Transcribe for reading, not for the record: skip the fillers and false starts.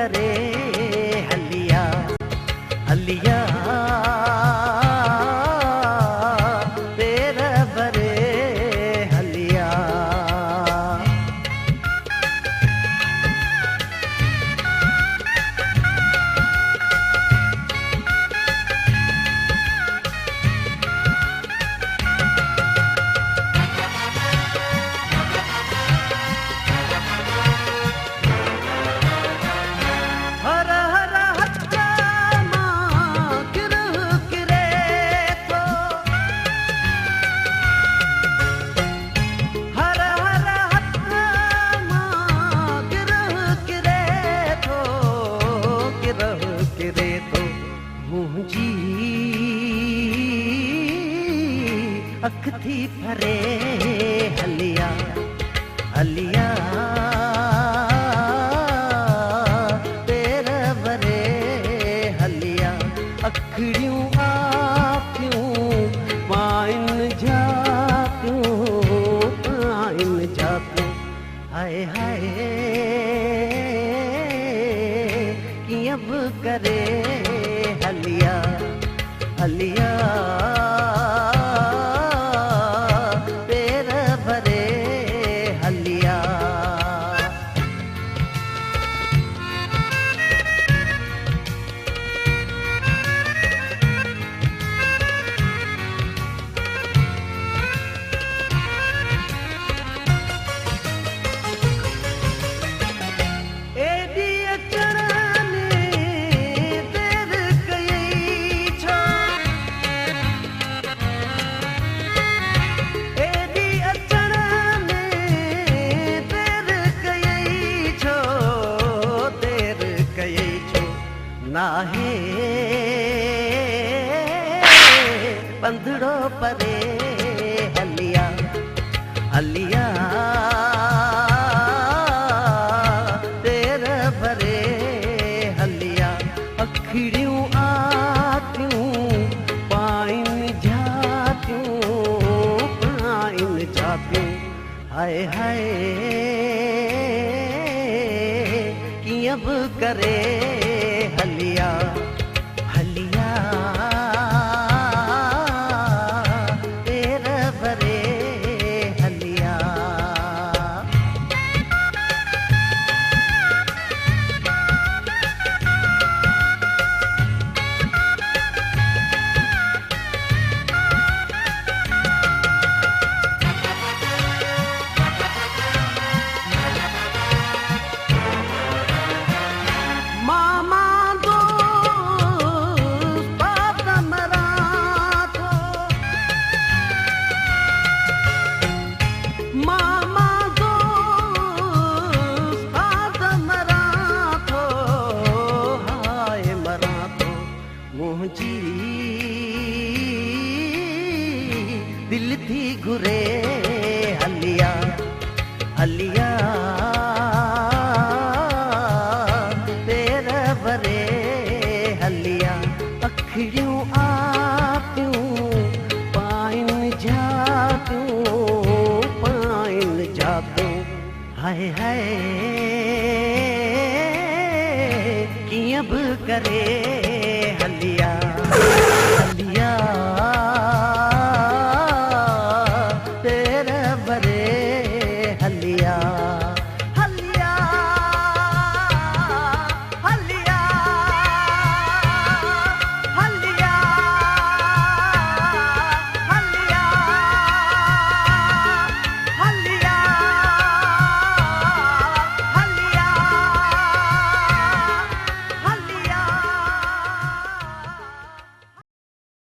करे हलिया हलिया तेरा बरे हलिया। अख थी भरे हलिया हलिया तेरा बरे हलिया। अखड़ियूं आपियूं पाइन जापियूं पाइन जापियूं हाय हाय कीअं बि करे हलिया हलिया नाहे पंधड़ो परे हलिया हलिया तेरा भरे हलिया। अखड़ियूं आतियूं पाइन जातियूं पाइन जातियूं हाय हाय कीअं बि करे हलिया हलिया तेरा बरे हलिया। दिल थी घुरे हलिया हलिया तेरा बरे हलिया। अखड़ियूं आपियूं पाइन जापियूं पाइन जापियूं हाय हाय कीअं बि करे